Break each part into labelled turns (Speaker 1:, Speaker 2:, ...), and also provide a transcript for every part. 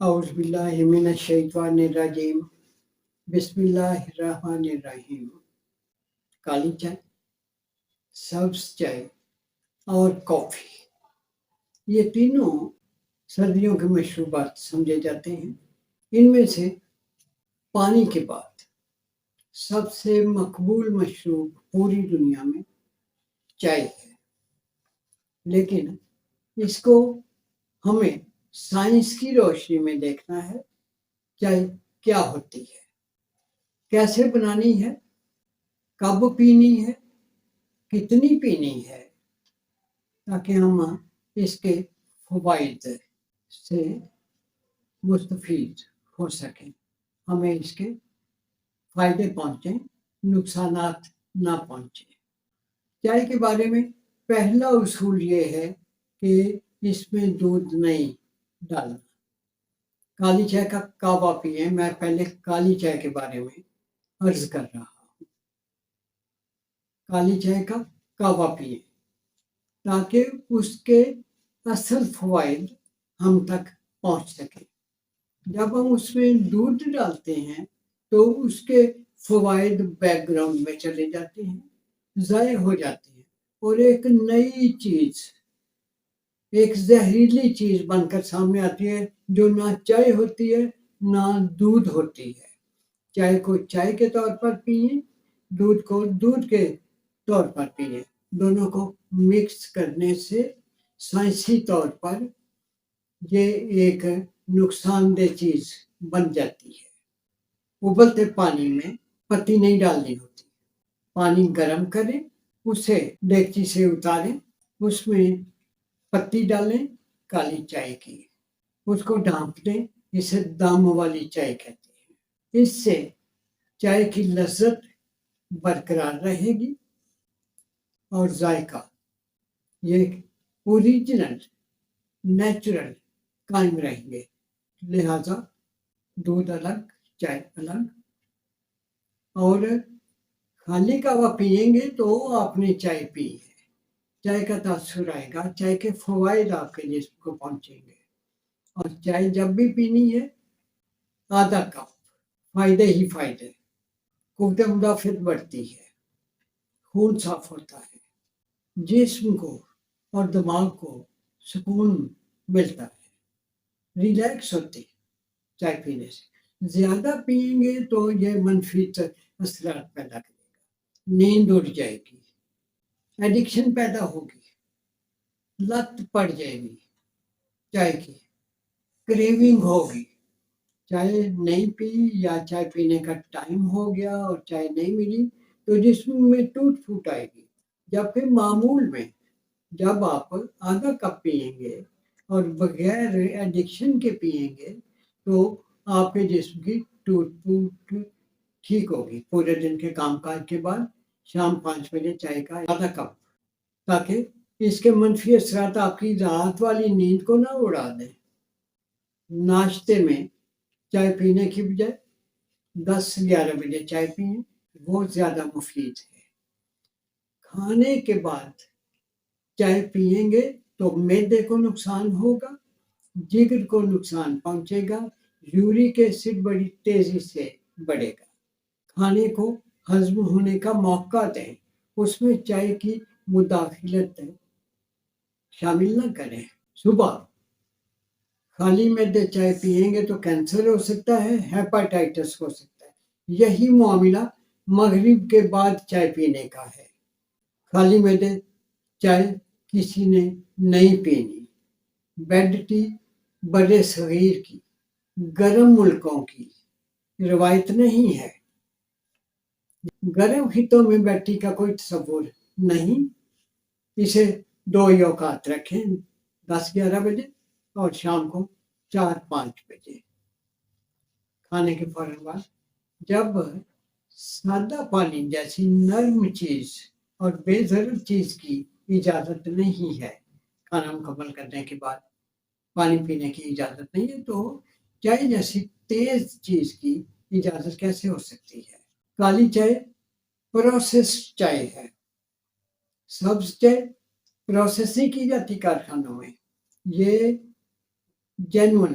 Speaker 1: اعوذ باللہ من الشیطان الرجیم بسم اللہ الرحمن الرحیم۔ کالی چائے، سبز چائے اور کافی، یہ تینوں سردیوں کے مشروبات سمجھے جاتے ہیں۔ ان میں سے پانی کے بعد سب سے مقبول مشروب پوری دنیا میں چائے ہے، لیکن اس کو ہمیں سائنس کی روشنی میں دیکھنا ہے۔ چائے کیا ہوتی ہے، کیسے بنانی ہے، کب پینی ہے، کتنی پینی ہے، تاکہ ہم اس کے فوائد سے مستفید ہو سکیں، ہمیں اس کے فائدے پہنچیں، نقصانات نہ پہنچیں۔ چائے کے بارے میں پہلا اصول یہ ہے کہ اس میں دودھ نہیں ڈالنا۔ کالی چائے کا کعوہ پئیں، میں پہلے کالی چائے کے بارے میں عرض کر رہا ہوں۔ کالی چائے کا کعوہ پئیں تاکہ اس کے اصل فوائد ہم تک پہنچ سکیں۔ جب ہم اس میں دودھ ڈالتے ہیں تو اس کے فوائد بیک گراؤنڈ میں چلے جاتے ہیں، ضائع ہو جاتے ہیں، اور ایک نئی چیز، ایک زہریلی چیز بن کر سامنے آتی ہے، جو نہ چائے ہوتی ہے نہ دودھ ہوتی ہے۔ چائے کو چائے کے طور پر پئیں، دودھ کو دودھ کے طور پر پئیں۔ دونوں کو مکس کرنے سے سائنسی طور پر یہ ایک نقصان دہ چیز بن جاتی ہے۔ ابلتے پانی میں پتی نہیں ڈالنی ہوتی۔ پانی گرم کریں، اسے دیگچی سے اتاریں، اس میں پتی ڈالیں کالی چائے کی، اس کو ڈھانپ دیں، اسے دام والی چائے کہتے ہیں۔ اس سے چائے کی لذت برقرار رہے گی اور ذائقہ یہ اوریجنل نیچرل قائم رہیں گے۔ لہذا دودھ الگ، چائے الگ۔ اور خالی کعوہ پئیں گے تو آپ نے چائے پی ہے، چائے کا تاثر آئے گا، چائے کے فوائد آپ کے جسم کو پہنچیں گے۔ اور چائے جب بھی پینی ہے آدھا کپ، فائدے ہی فائدے۔ قوت مدافعت بڑھتی ہے، خون صاف ہوتا ہے، جسم کو اور دماغ کو سکون ملتا ہے، ریلیکس ہوتی ہے چائے پینے سے۔ زیادہ پئیں گے تو یہ منفی اثرات پیدا کرے گا، نیند اڑ جائے گی، ایڈکشن پیدا ہوگی، لت پڑ جائے گی چائے کی، کریونگ ہوگی۔ چائے نہیں پی یا چائے پینے کا ٹائم ہو گیا اور چائے نہیں ملی تو جسم میں ٹوٹ پھوٹ آئے گی۔ جبکہ معمول میں جب آپ آدھا کپ پئیں گے اور بغیر ایڈکشن کے پئیں گے تو آپ کے جسم کی ٹوٹ پھوٹ ٹھیک ہوگی۔ پورے دن کے کام کاج کے بعد شام 5 بجے چائے کا آدھا کپ، تاکہ اس کے منفی اثرات آپ کی رات والی نیند کو نہ اڑا دیں۔ ناشتے میں چائے پینے کی بجائے 10-11 بجے چائے پئیں، وہ زیادہ مفید ہے۔ کھانے کے بعد چائے پئیں گے تو معدے کو نقصان ہوگا، جگر کو نقصان پہنچے گا، یورک ایسڈ بڑی تیزی سے بڑھے گا۔ کھانے کو ہضم ہونے کا موقع دیں، اس میں چائے کی مداخلت شامل نہ کریں۔ صبح خالی معدے چائے پئیں گے تو کینسر ہو سکتا ہے، ہیپاٹائٹس ہو سکتا ہے۔ یہی معاملہ مغرب کے بعد چائے پینے کا ہے۔ خالی معدے چائے کسی نے نہیں پینی۔ بیڈ ٹی بر صغیر کی، گرم ملکوں کی روایت نہیں ہے۔ گرم خطوں میں بیڈ ٹی کا کوئی تصور نہیں۔ اسے 2 ہی اوقات رکھیں، 10-11 بجے اور شام کو 4-5 بجے کھانے کے فوراً بعد۔ جب سادہ پانی جیسی نرم چیز اور بے ضرر چیز کی اجازت نہیں ہے، کھانا مکمل کرنے کے بعد پانی پینے کی اجازت نہیں ہے، تو چائے جیسی تیز چیز کی اجازت کیسے ہو سکتی ہے؟ کالی چائے پروسیس چائے ہے، سبز چائے پروسیس نہیں کی جاتی کارخانوں میں۔ یہ جینون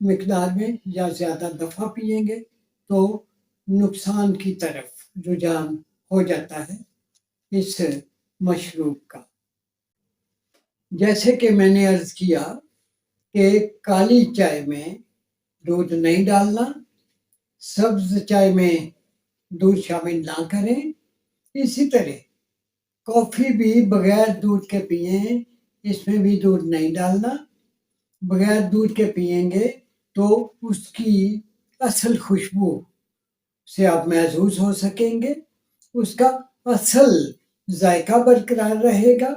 Speaker 1: مقدار میں یا زیادہ دفعہ پیئیں گے تو نقصان کی طرف رجحان ہو جاتا ہے اس مشروب کا۔ جیسے کہ میں نے عرض کیا کہ کالی چائے میں دودھ نہیں ڈالنا، سبز چائے میں دودھ شامل نہ کریں۔ اسی طرح کافی بھی بغیر دودھ کے پئیں، اس میں بھی دودھ نہیں ڈالنا۔ بغیر دودھ کے پئیں گے تو اس کی اصل خوشبو سے آپ محظوظ ہو سکیں گے، اس کا اصل ذائقہ برقرار رہے گا۔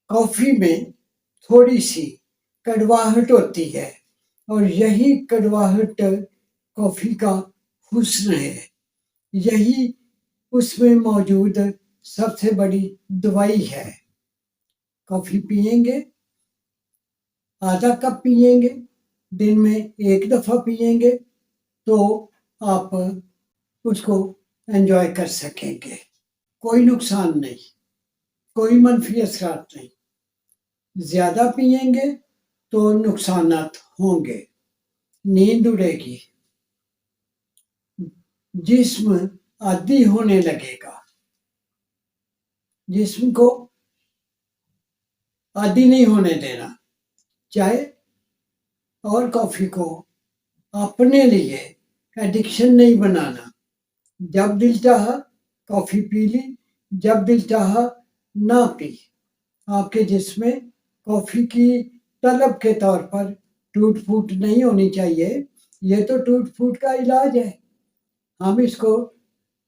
Speaker 1: کافی میں تھوڑی سی کڑواہٹ ہوتی ہے اور یہی کڑواہٹ کافی کا حسن ہے، یہی اس میں موجود سب سے بڑی دوائی ہے۔ کافی پئیں گے، آدھا کپ پئیں گے، دن میں ایک دفعہ پئیں گے تو آپ اس کو انجوائے کر سکیں گے، کوئی نقصان نہیں، کوئی منفی اثرات نہیں۔ زیادہ پئیں گے تو نقصانات ہوں گے، نیند اڑے گی، جسم عادی ہونے لگے گا۔ جسم کو عادی نہیں ہونے دینا، چائے اور کافی کو اپنے لیے ایڈکشن نہیں بنانا۔ جب دل چاہا کافی پی لی، جب دل چاہا نہ پی۔ آپ کے جسم میں کافی کی طلب کے طور پر ٹوٹ پھوٹ نہیں ہونی چاہیے، یہ تو ٹوٹ پھوٹ کا علاج ہے۔ ہم اس کو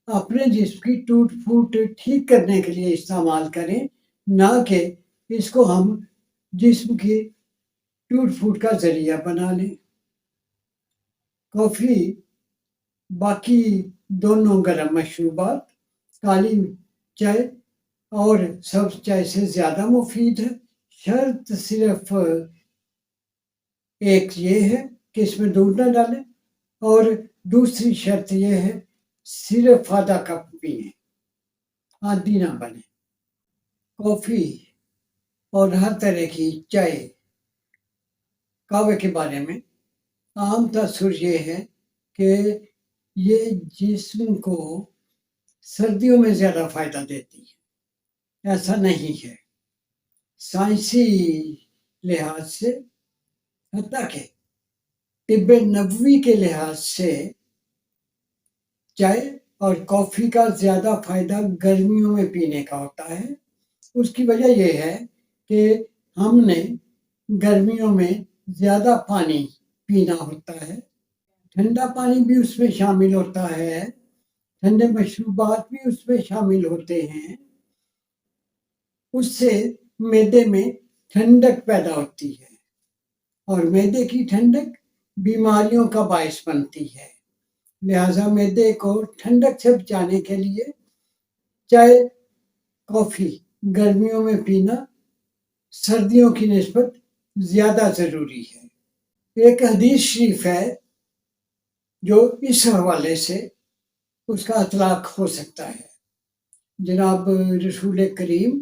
Speaker 1: اپنے جسم کی ٹوٹ پھوٹ ٹھیک کرنے کے لیے استعمال کریں، نہ کہ اس کو ہم جسم کی ٹوٹ پھوٹ کا ذریعہ بنا لیں۔ کافی باقی دونوں گرم مشروبات کالی چائے اور سبز چائے سے زیادہ مفید ہے۔ شرط صرف ایک یہ ہے کہ اس میں دودھ نہ ڈالیں، اور دوسری شرط یہ ہے صرف آدھا کپ پئیں، عادی نہ بنے۔ کافی اور ہر طرح کی چائے، قہوے کے بارے میں عام تاثر یہ ہے کہ یہ جسم کو سردیوں میں زیادہ فائدہ دیتی ہے، ایسا نہیں ہے۔ سائنسی لحاظ سے، حتیٰ کہ طب نبوی کے لحاظ سے چائے اور کافی کا زیادہ فائدہ گرمیوں میں پینے کا ہوتا ہے۔ اس کی وجہ یہ ہے کہ ہم نے گرمیوں میں زیادہ پانی پینا ہوتا ہے، ٹھنڈا پانی بھی اس میں شامل ہوتا ہے، ٹھنڈے مشروبات بھی اس میں شامل ہوتے ہیں۔ اس سے معدے میں ٹھنڈک پیدا ہوتی ہے، اور معدے کی ٹھنڈک بیماریوں کا باعث بنتی ہے۔ لہذا معدے کو ٹھنڈک سے بچانے کے لیے چائے کافی گرمیوں میں پینا سردیوں کی نسبت زیادہ ضروری ہے۔ ایک حدیث شریف ہے جو اس حوالے سے اس کا اطلاق ہو سکتا ہے۔ جناب رسول کریم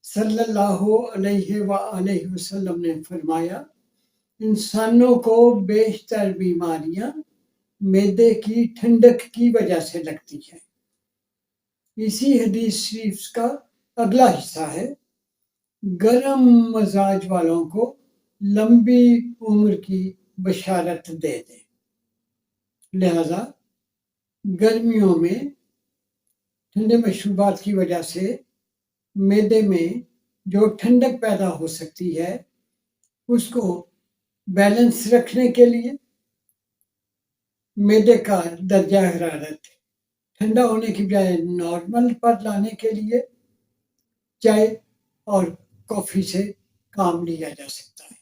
Speaker 1: صلی اللہ علیہ وآلہ وسلم نے فرمایا، انسانوں کو بیشتر بیماریاں معدے کی ٹھنڈک کی وجہ سے لگتی ہیں۔ اسی حدیث شریف کا اگلا حصہ ہے، گرم مزاج والوں کو لمبی عمر کی بشارت دے دیں۔ لہذا گرمیوں میں ٹھنڈے مشروبات کی وجہ سے معدے میں جو ٹھنڈک پیدا ہو سکتی ہے، اس کو بیلنس رکھنے کے لیے، معدے کا درجہ حرارت ٹھنڈا ہونے کی بجائے نارمل پر لانے کے لیے چائے اور کافی سے کام لیا جا سکتا ہے۔